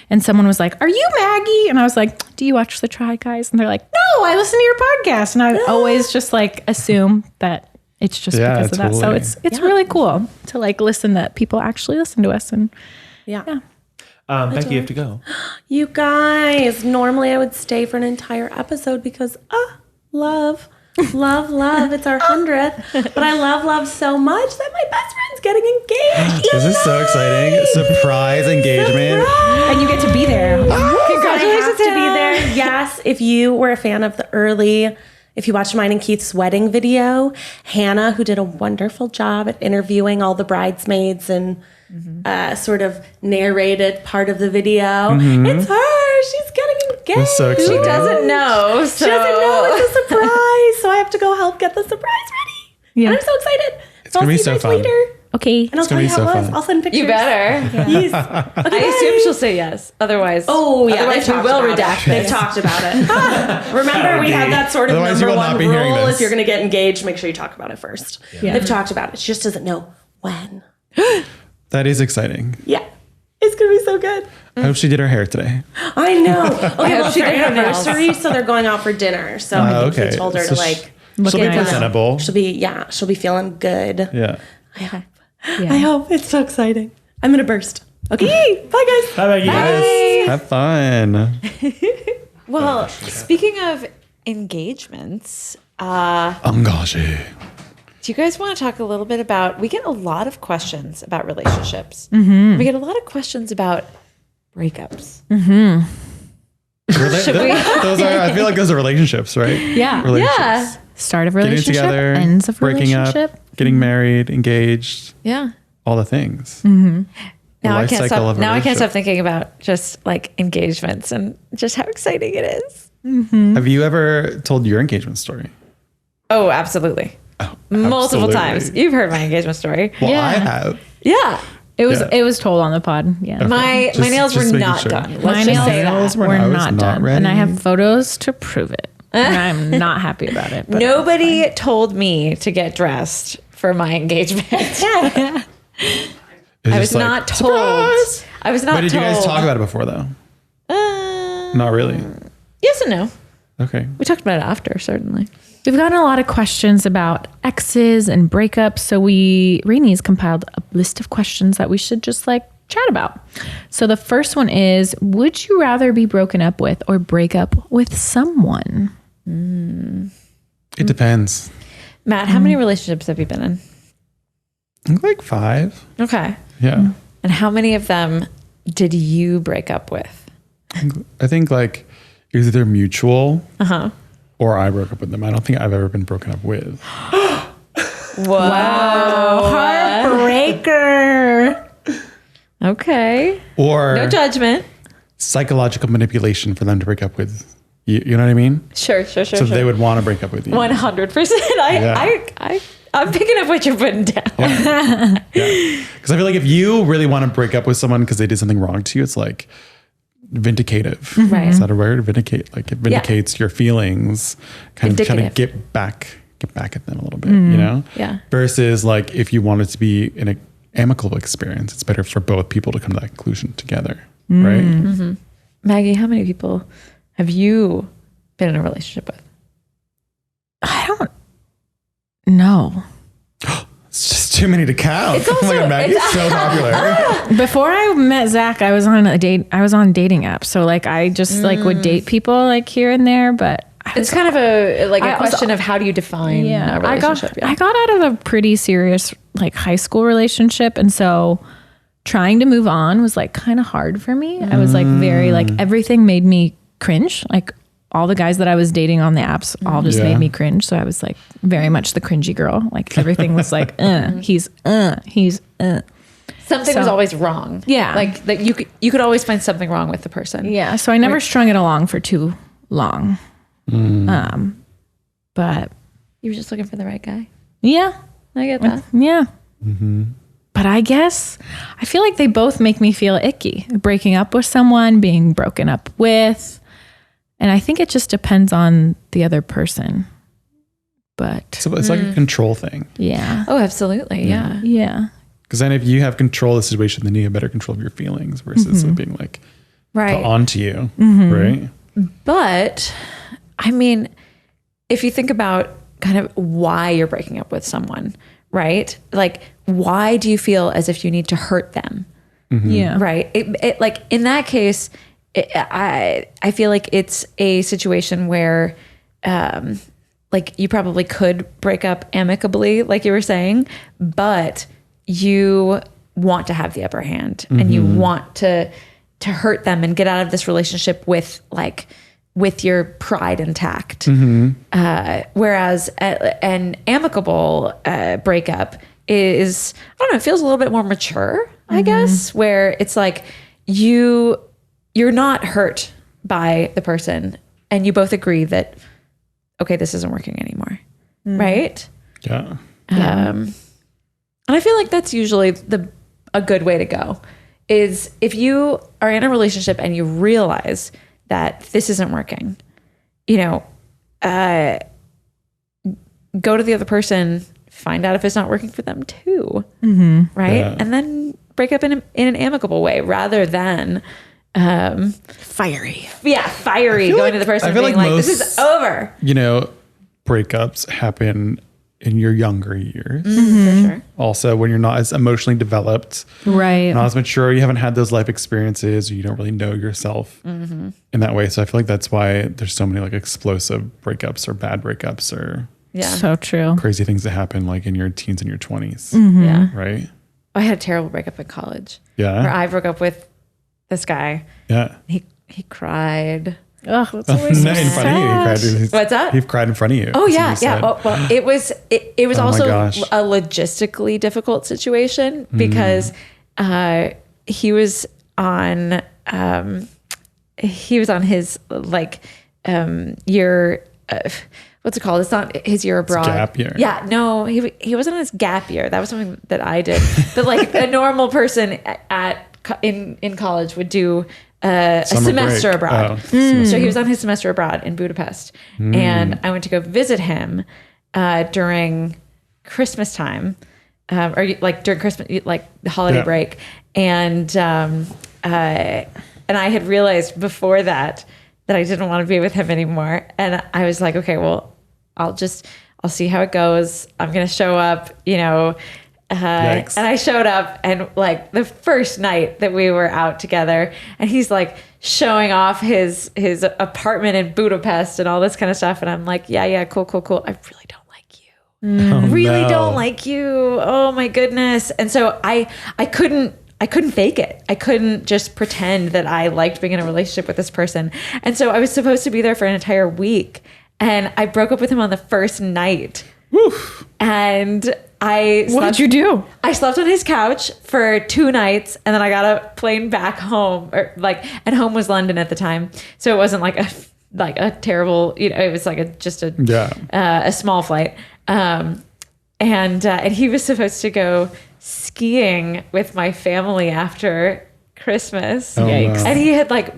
and someone was like, "Are you Maggie?" And I was like, "Do you watch The Try Guys?" And they're like, "No, I listen to your podcast." And I always just like assume that it's just because of that. So it's really cool to like listen that people actually listen to us. And Becky, you have to go. You guys, normally I would stay for an entire episode because love. It's our 100th. But I love so much that my best friend's getting engaged. This is so exciting. Surprise engagement. and you get to be there. Congratulations, I have to be there. Yes, if you were a fan of if you watched mine and Keith's wedding video, Hannah, who did a wonderful job at interviewing all the bridesmaids and sort of narrated part of the video. It's her. She's getting engaged. That's so exciting. She doesn't know. She doesn't know. It's a surprise. So I have to go help get the surprise ready. Yeah. And I'm so excited. It's going to be so fun. Later. Okay. And I'll tell you how it was. I'll send pictures. You better. Yes. I assume she'll say yes. Otherwise, Otherwise we will redact They've this. talked about it. Remember, we had that sort of Otherwise you number will not one be hearing rule: this. if you're going to get engaged, make sure you talk about it first. Yeah. They've talked about it. She just doesn't know when. That is exciting. Yeah, it's going to be so good. I hope she did her hair today. I know. Okay, well, it's she their did her nails. anniversary, so they're going out for dinner. So I think Okay. he told her So to like. She'll be at it. presentable. She'll be feeling good. Yeah. I hope. It's so exciting. I'm gonna burst. Okay, bye guys. Bye, Maggie. Yes. Have fun. Well, speaking of engagements, Engagé. do you guys want to talk a little bit about? We get a lot of questions about relationships. We get a lot of questions about breakups. Those are, I feel like those are relationships, right? Yeah. Relationships. Yeah. Start of Getting relationship, together, ends of breaking relationship. up, getting married, engaged, Yeah. all the things. Now I life can't cycle stop. of a Now I can't relationship. stop thinking about just like engagements and just how exciting it is. Have you ever told your engagement story? Oh, absolutely. Multiple absolutely. times. You've heard my engagement story. Well, Yeah. I have. Yeah. It was Yeah. it was told on the pod. Yeah. My Just- nails were just making not sure. done. Let's My just nails say nails that. were- We're I was not not done. ready. And I have photos to prove it. And I'm not happy about it. But Nobody told me to get dressed for my engagement. I was not told. Surprise! I was not But did told. you guys talk about it before, though? Not really. Yes and no. Okay. We talked about it after, certainly. we've gotten a lot of questions about exes and breakups. So Rainie's compiled a list of questions that we should just like chat about. So the first one is, would you rather be broken up with or break up with someone? It depends. Matt, how many relationships have you been in? I think like 5. Okay. Yeah. And how many of them did you break up with? I think like it was either mutual Uh-huh. or I broke up with them. I don't think I've ever been broken up with. Heartbreaker. Okay. Or No judgment. psychological manipulation for them to break up with you. You know what I mean? Sure. So they would want to break up with you. 100%. I'm picking up what you're putting down. Yeah. Because I feel like if you really want to break up with someone because they did something wrong to you, it's like vindicative. Right. Is that a word? Vindicate. Like it vindicates your feelings. Kind of Indicative. get back at them a little bit, you know? Yeah. Versus like if you want it to be an amicable experience, it's better for both people to come to that conclusion together. Right? Maggie, how many people have you been in a relationship with? I don't know. It's just too many to count. It's also- oh my God, Maggie's so popular. Before I met Zach, I was on dating apps. So like I just like would date people like here and there, but It's kind of a I was- question of how do you define a relationship? I got out of a pretty serious like high school relationship, and so trying to move on was like kind of hard for me. I was like very like everything made me cringe. Like all the guys that I was dating on the apps all just made me cringe. So I was like very much the cringy girl. Like everything was like, he's. Something was always wrong. Yeah. Like that you could always find something wrong with the person. Yeah. So I never strung it along for too long. But You were just looking for the right guy. yeah. I get that. Yeah. But I guess I feel like they both make me feel icky. Breaking up with someone, being broken up with. And I think it just depends on the other person. But So it's like a control thing. yeah. Oh, absolutely. Yeah. Yeah. Because then if you have control of the situation, then you have better control of your feelings versus it being like put onto you. Right. But I mean, if you think about kind of why you're breaking up with someone, right? Like, why do you feel as if you need to hurt them? Yeah. Right. It like in that case, I feel like it's a situation where, like you probably could break up amicably, like you were saying, but you want to have the upper hand and you want to hurt them and get out of this relationship with your pride intact. Whereas an amicable breakup is, I don't know, it feels a little bit more mature, I guess, where it's like you're not hurt by the person and you both agree that, okay, this isn't working anymore. Right? Yeah. And I feel like that's usually a good way to go is if you are in a relationship and you realize that this isn't working, go to the other person, find out if it's not working for them too. Right. Yeah. And then break up in an amicable way rather than, Fiery. going to the person and being like, this is over. Breakups happen in your younger years. For sure. Also, when you're not as emotionally developed, Right. not as mature, you haven't had those life experiences, or you don't really know yourself in that way. So I feel like that's why there's so many like explosive breakups or bad breakups or So true. crazy things that happen like in your teens and your 20s. Yeah. Right? I had a terrible breakup in college where Yeah. I broke up with this guy. Yeah. He cried. Ugh, that's In always front of you. He cried. What's that? He cried in front of you. Oh That's yeah, what you yeah. said. Well, it was Oh my also gosh. a logistically difficult situation because he was on his like year. What's it called? It's not his year abroad. gap year. Yeah, no, he wasn't on his gap year. That was something that I did. But like a normal person in college would do a Summer semester break. abroad. Oh, So he was on his semester abroad in Budapest, and I went to go visit him during Christmas time, or like during Christmas, like the holiday break, and I had realized before that I didn't want to be with him anymore, and I was like, okay, well, I'll see how it goes. I'm gonna show up, Yikes. and I showed up, and like the first night that we were out together, and he's like showing off his apartment in Budapest and all this kind of stuff, and I'm like, yeah, cool. I really don't like you. Oh, Really no. don't like you. Oh my goodness. And so I couldn't fake it. I couldn't just pretend that I liked being in a relationship with this person. And so I was supposed to be there for an entire week, and I broke up with him on the first night. Woof. And I What did you do? I slept on his couch for 2 nights, and then I got a plane back home, and home was London at the time, so it wasn't like a terrible, it was like a small flight, and he was supposed to go skiing with my family after Christmas. Oh, Yikes. no. And he had like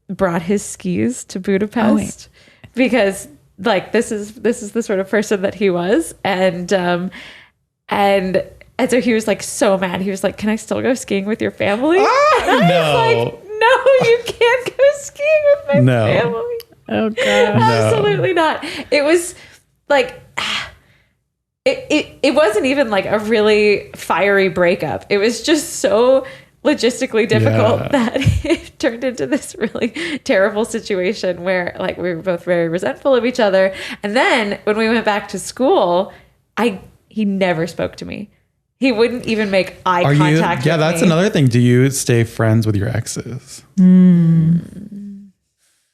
brought his skis to Budapest because like this is the sort of person that he was, and so he was like so mad. He was like, "Can I still go skiing with your family?" And I was like, "No, you can't go skiing with my family." Oh god. Absolutely not. It was like it wasn't even like a really fiery breakup. It was just so logistically difficult that it turned into this really terrible situation where like we were both very resentful of each other. And then when we went back to school, he never spoke to me. He wouldn't even make eye contact with that's me. another thing. Do you stay friends with your exes?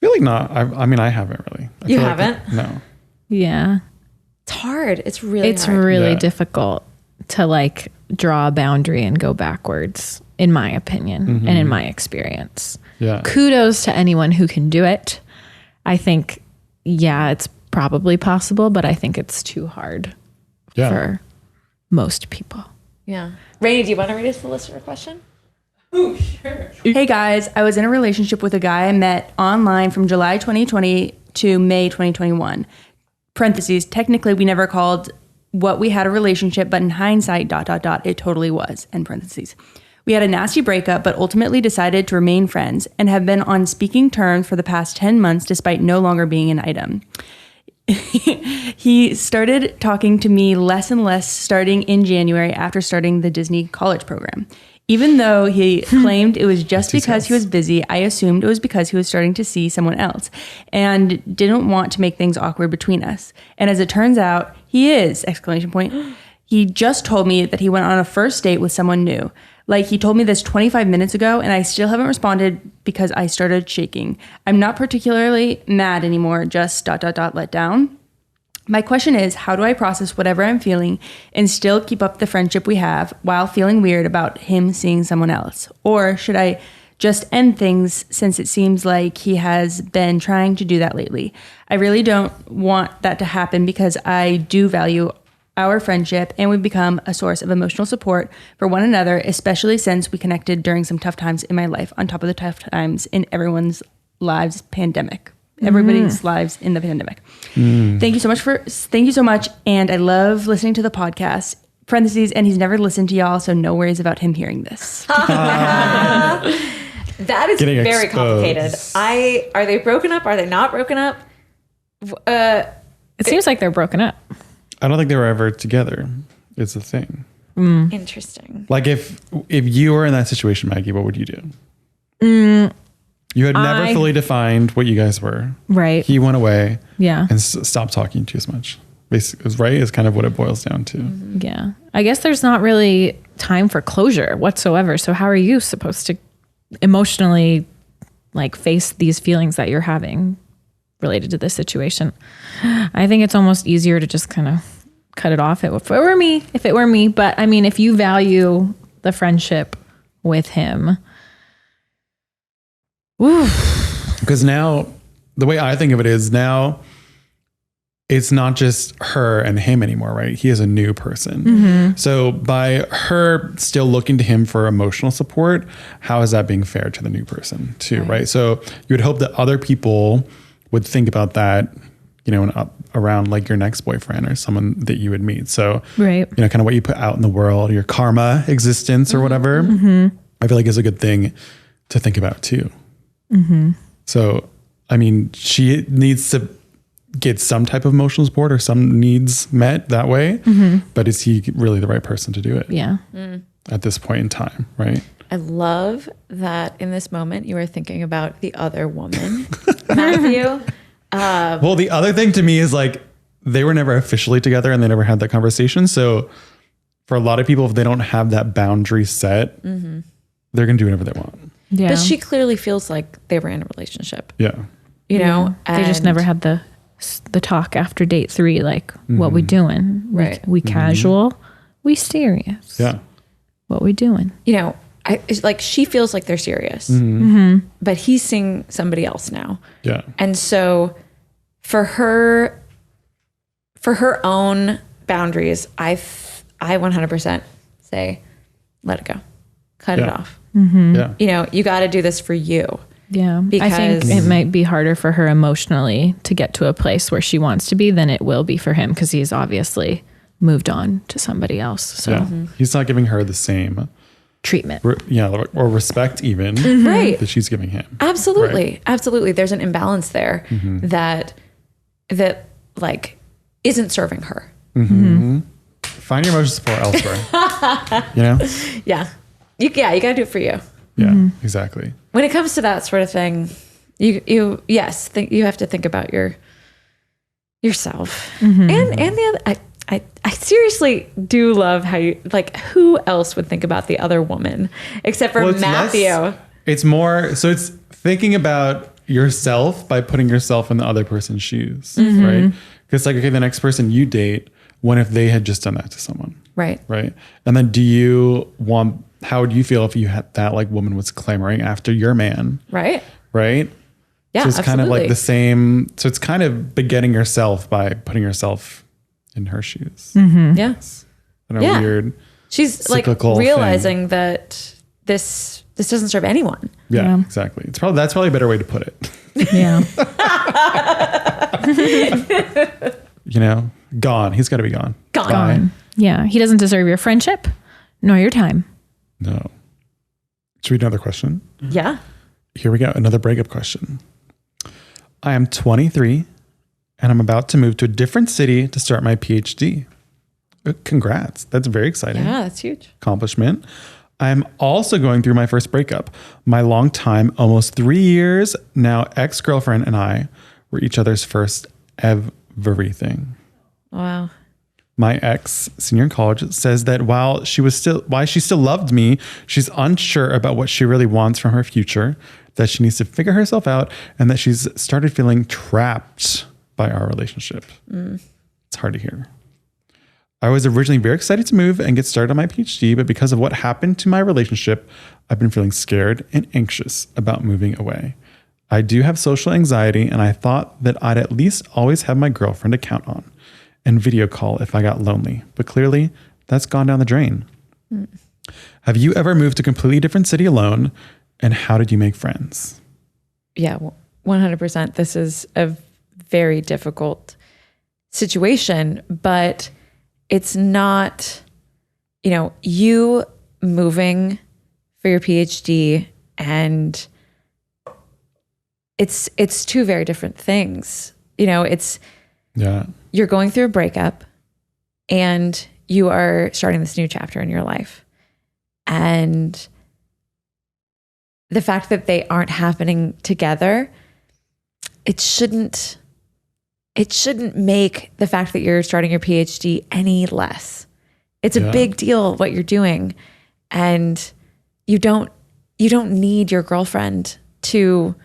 feel like not. I mean, I haven't really. You feel haven't? No. Yeah. It's hard. It's really hard. really Yeah. difficult to like draw a boundary and go backwards, in my opinion and in my experience. Yeah. Kudos to anyone who can do it. I think, yeah, it's probably possible, but I think it's too hard Yeah. for most people. Yeah. Rainie, do you want to read us the listener question? Hey guys, I was in a relationship with a guy I met online from July 2020 to May 2021. Parentheses, technically we never called what we had a relationship, but in hindsight, ... it totally was, end parentheses. We had a nasty breakup, but ultimately decided to remain friends and have been on speaking terms for the past 10 months despite no longer being an item. He started talking to me less and less starting in January after starting the Disney college program. Even though he claimed it was just because he was busy, I assumed it was because he was starting to see someone else and didn't want to make things awkward between us. And as it turns out, he is, ! He just told me that he went on a first date with someone new. Like, he told me this 25 minutes ago, and I still haven't responded because I started shaking. I'm not particularly mad anymore, just ... let down. My question is, how do I process whatever I'm feeling and still keep up the friendship we have while feeling weird about him seeing someone else? Or should I just end things since it seems like he has been trying to do that lately? I really don't want that to happen because I do value our friendship and we've become a source of emotional support for one another, especially since we connected during some tough times in my life on top of the tough times in everyone's lives pandemic. Everybody's lives in the pandemic. Thank you so much. And I love listening to the podcast. Parentheses, and he's never listened to y'all, so no worries about him hearing this. That is Getting very exposed. complicated. Are they broken up? Are they not broken up? It seems like they're broken up. I don't think they were ever together. It's the thing. Interesting. Like if you were in that situation, Maggie, what would you do? You had never fully defined what you guys were. Right. He went away. Yeah. And stopped talking to you as much. Basically, right? Is kind of what it boils down to. Yeah. I guess there's not really time for closure whatsoever. So how are you supposed to emotionally like face these feelings that you're having related to this situation? I think it's almost easier to just kind of cut it off if it were me. But I mean, if you value the friendship with him, because now the way I think of it is now it's not just her and him anymore, right? He is a new person. So by her still looking to him for emotional support, how is that being fair to the new person too, right? So you would hope that other people would think about that, you know, around like your next boyfriend or someone that you would meet. So, right. You know, kind of what you put out in the world, your karma existence or whatever, I feel like is a good thing to think about too. So, I mean, she needs to get some type of emotional support or some needs met that way, but is he really the right person to do it? Yeah. At this point in time, right? I love that in this moment you are thinking about the other woman, Matthew. Well, the other thing to me is like they were never officially together and they never had that conversation. So for a lot of people, if they don't have that boundary set, they're going to do whatever they want. Yeah. But she clearly feels like they were in a relationship. Yeah. You know, they just never had the talk after date 3, like what we doing? Right. We casual, we serious. Yeah. What we doing? You know, it's like she feels like they're serious, but he's seeing somebody else now. Yeah. And so for her own boundaries, I 100% say, let it go, cut it off. Yeah. You know, you got to do this for you. Yeah. I think Because- it might be harder for her emotionally to get to a place where she wants to be than it will be for him because he's obviously moved on to somebody else. So Yeah. He's not giving her the same treatment. or respect even Right. that she's giving him. Absolutely. Right. Absolutely. There's an imbalance there that like isn't serving her. Find your emotional support elsewhere. You know? Yeah. You got to do it for you. Yeah, exactly. When it comes to that sort of thing, you have to think about yourself and the other. I seriously do love how you like. Who else would think about the other woman except for Well, it's Matthew? it's more so it's thinking about yourself by putting yourself in the other person's shoes, right? Because like, okay, the next person you date, what if they had just done that to someone? Right. Right. And then how would you feel if you had that like woman was clamoring after your man? Right. Right. Yeah. So it's kind of like absolutely. the same. So it's kind of begetting yourself by putting yourself in her shoes. Yeah. In a Yeah. weird. She's like cyclical realizing that this doesn't serve anyone. Yeah, exactly. That's probably a better way to put it. Yeah. You know, gone. He's got to be gone. Gone. Yeah. He doesn't deserve your friendship nor your time. No. Should we do another question? Yeah. Here we go. Another breakup question. I am 23 and I'm about to move to a different city to start my PhD. Congrats. That's very exciting. Yeah, that's huge. Accomplishment. I'm also going through my first breakup. My long time, almost 3 years now, ex-girlfriend and I were each other's first everything. Wow. My ex, senior in college, says that while she still loved me, she's unsure about what she really wants from her future, that she needs to figure herself out, and that she's started feeling trapped by our relationship. It's hard to hear. I was originally very excited to move and get started on my PhD, but because of what happened to my relationship, I've been feeling scared and anxious about moving away. I do have social anxiety, and I thought that I'd at least always have my girlfriend to count on and video call if I got lonely. But clearly, that's gone down the drain. Have you ever moved to a completely different city alone, and how did you make friends? Yeah, 100%. This is a very difficult situation, but it's not, you moving for your PhD, and it's two very different things. You're going through a breakup and you are starting this new chapter in your life. And the fact that they aren't happening together, it shouldn't make the fact that you're starting your PhD any less. It's a big deal what you're doing. And you don't need your girlfriend to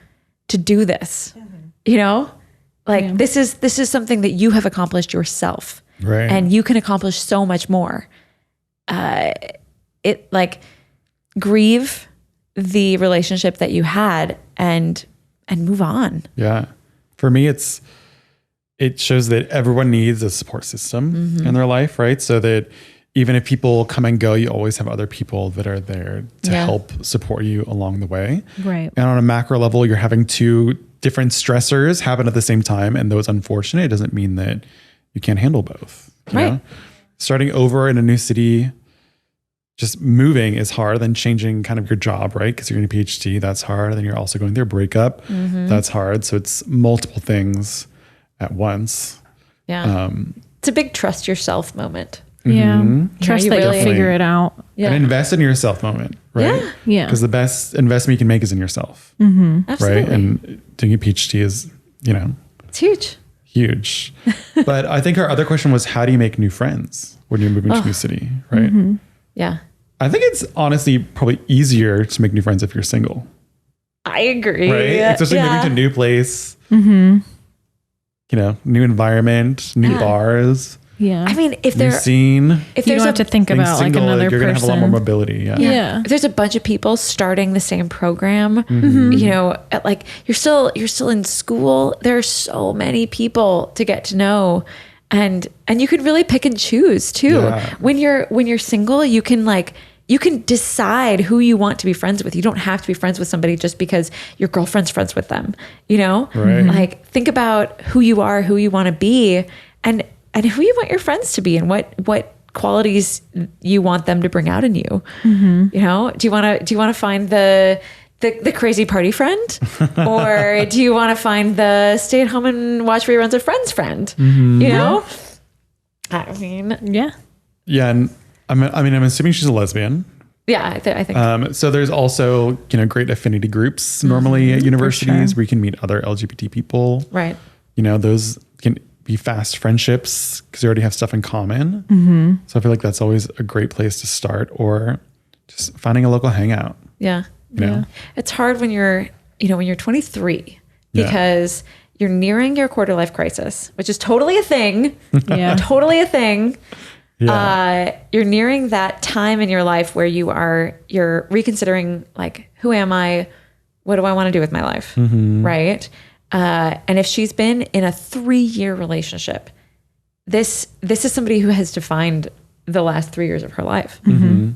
do this. This is something that you have accomplished yourself. Right. And you can accomplish so much more. Grieve the relationship that you had and move on. Yeah. For me, it shows that everyone needs a support system in their life, right? So that even if people come and go, you always have other people that are there to help support you along the way. Right. And on a macro level, you're having two different stressors happen at the same time. And though it's unfortunate, it doesn't mean that you can't handle both. You know? Starting over in a new city, just moving is hard. Then changing kind of your job, right? Because you're in a PhD, that's hard. And then you're also going through a breakup. That's hard. So it's multiple things at once. Yeah. It's a big trust yourself moment. Yeah. Trust you that really you'll figure it out. Yeah. And invest in yourself moment, right? Yeah. Because the best investment you can make is in yourself, Absolutely. right? And doing a PhD is, It's huge. huge. But I think our other question was, how do you make new friends when you're moving to a new city, right? Yeah. I think it's honestly probably easier to make new friends if you're single, I agree. right? Especially moving to a new place, new environment, new bars, Yeah. I mean, if new there scene. if you there's don't have to think Being about single, like another you're going to have a lot more person. mobility. Yeah. if there's a bunch of people starting the same program, you're still in school, there's so many people to get to know, and you can really pick and choose too. Yeah. When you're single, you can decide who you want to be friends with. You don't have to be friends with somebody just because your girlfriend's friends with them, Right. Like, think about who you are, who you want to be, and who you want your friends to be, and what qualities you want them to bring out in you. Do you want to find the crazy party friend, or do you want to find the stay at home and watch reruns of Friends friend? I mean, Yeah. Yeah. And I'm assuming she's a lesbian. yeah, I think. So there's also, great affinity groups normally at universities where you can meet other LGBT people. Right. Those can be fast friendships because you already have stuff in common. So I feel like that's always a great place to start, or just finding a local hangout. Yeah. You know? It's hard when you're 23 because you're nearing your quarter life crisis, which is totally a thing. Yeah. Totally a thing. Yeah. You're nearing that time in your life where you're reconsidering, like, who am I? What do I want to do with my life? Right. And if she's been in a 3-year relationship, this is somebody who has defined the last 3 years of her life.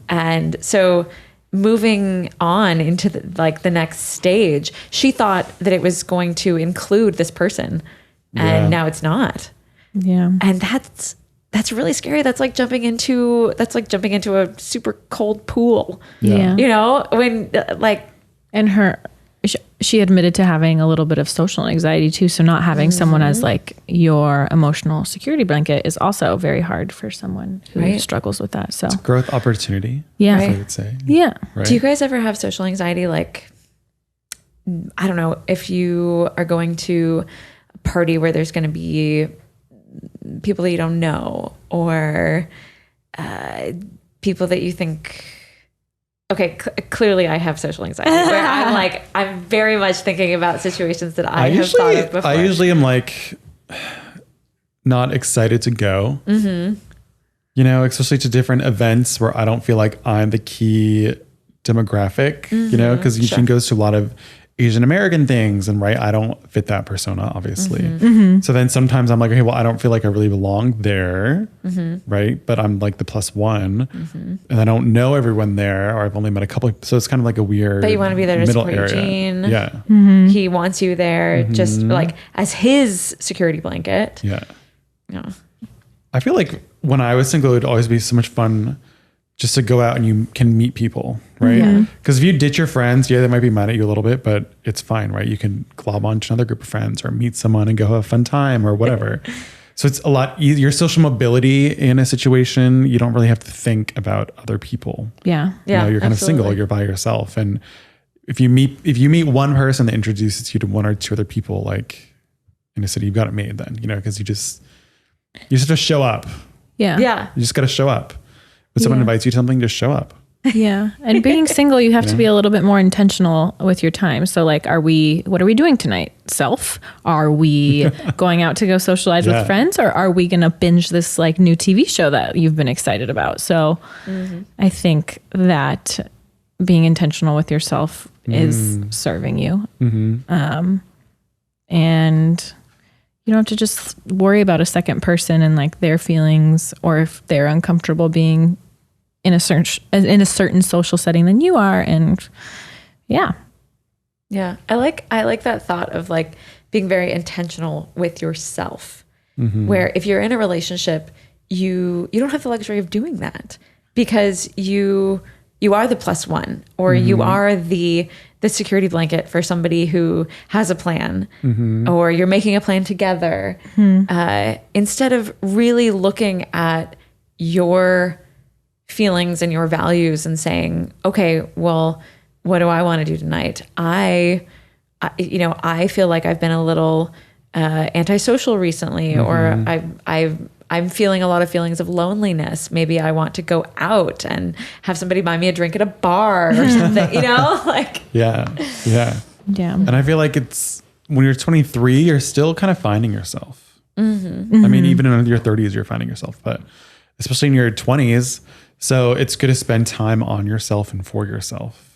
And so moving on into the next stage, she thought that it was going to include this person, and now it's not. Yeah. And that's really scary. That's like jumping into a super cold pool. Yeah. You know, when And she admitted to having a little bit of social anxiety too. So not having someone as like your emotional security blanket is also very hard for someone who struggles with that. So Growth opportunity. yeah. I would say. Yeah. Right? Do you guys ever have social anxiety? Like, I don't know, if you are going to a party where there's going to be people that you don't know, or people that you think, okay, clearly I have social anxiety, where I'm very much thinking about situations that I have thought of before. I usually am like not excited to go. You know, especially to different events where I don't feel like I'm the key demographic, you know, because Eugene goes to a lot of Asian American things, and I don't fit that persona, obviously. So then sometimes I'm like, okay, well, I don't feel like I really belong there, right? But I'm like the plus one, and I don't know everyone there, or I've only met a couple. So it's kind of like a weird. But you want to be there to middle support area. Eugene. Yeah. He wants you there, just like as his security blanket. Yeah. Yeah. I feel like when I was single, it would always be so much fun just to go out and you can meet people, right? Because if you ditch your friends, they might be mad at you a little bit, but it's fine, right? You can glob onto another group of friends or meet someone and go have a fun time or whatever. So it's a lot easier. Your social mobility in a situation, you don't really have to think about other people. Yeah. You know, you're kind of single, you're by yourself. And if you meet one person that introduces you to one or two other people, like in a city, you've got it made then, you know, because you just have to show up. Yeah. Yeah. You just got to show up. When someone invites you to something, just show up. Yeah. And being single, you have to be a little bit more intentional with your time. So like, what are we doing tonight? Self? Are we going out to go socialize with friends, or are we going to binge this like new TV show that you've been excited about? So I think that being intentional with yourself is serving you. And you don't have to just worry about a second person and like their feelings, or if they're uncomfortable being in a certain social setting than you are. And yeah. I like that thought of like being very intentional with yourself, where if you're in a relationship, you don't have the luxury of doing that, because you are the plus one, or you are the security blanket for somebody who has a plan, or you're making a plan together, instead of really looking at your feelings and your values and saying, okay, well, what do I want to do tonight? I feel like I've been a little antisocial recently, or I'm feeling a lot of feelings of loneliness. Maybe I want to go out and have somebody buy me a drink at a bar or something, you know, like. Yeah. And I feel like it's when you're 23, you're still kind of finding yourself. I mean, even in your 30s, you're finding yourself, but especially in your 20s. So it's good to spend time on yourself and for yourself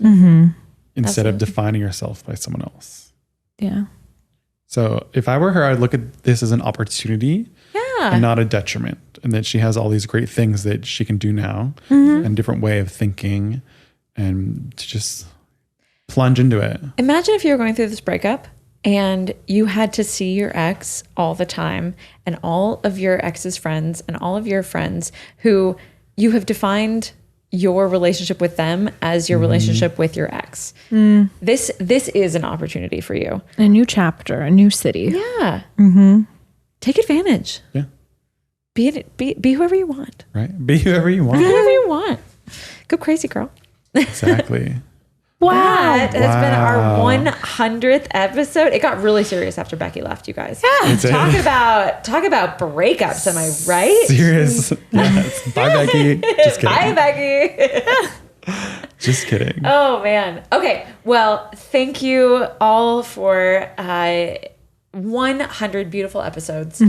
instead of defining yourself by someone else. Yeah. So if I were her, I'd look at this as an opportunity and not a detriment. And that she has all these great things that she can do now and a different way of thinking, and to just plunge into it. Imagine if you were going through this breakup and you had to see your ex all the time, and all of your ex's friends and all of your friends who you have defined your relationship with them as your relationship with your ex. This is an opportunity for you. A new chapter, a new city. Yeah. Take advantage. Yeah. Be whoever you want. Right. Be whoever you want. Be whoever you want. Go crazy, girl. Exactly. Wow. That has been our 100th episode. It got really serious after Becky left, you guys. Yeah. Talk about breakups, am I right? Serious. Yes. Bye, Becky. Just kidding. Bye, Becky. Just kidding. Oh man. Okay. Well, thank you all for 100 beautiful episodes.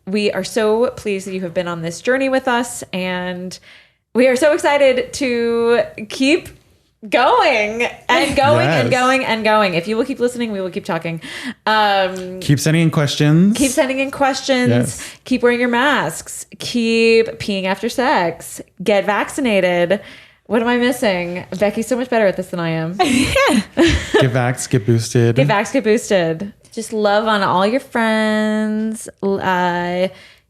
We are so pleased that you have been on this journey with us, and we are so excited to keep going and going and going and going. If you will keep listening, we will keep talking. Keep sending in questions. Keep sending in questions. Yes. Keep wearing your masks. Keep peeing after sex. Get vaccinated. What am I missing? Becky's so much better at this than I am. Get vaxxed, get boosted. Get vaxxed, get boosted. Just love on all your friends.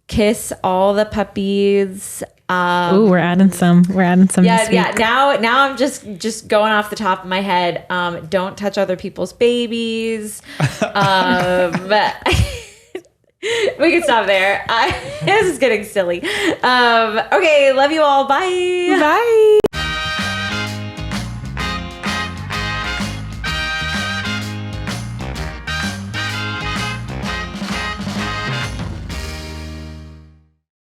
Kiss all the puppies. Ooh, we're adding some. Yeah, this yeah. week. Now I'm just going off the top of my head. Don't touch other people's babies. But we can stop there. This is getting silly. Okay, love you all. Bye. Bye.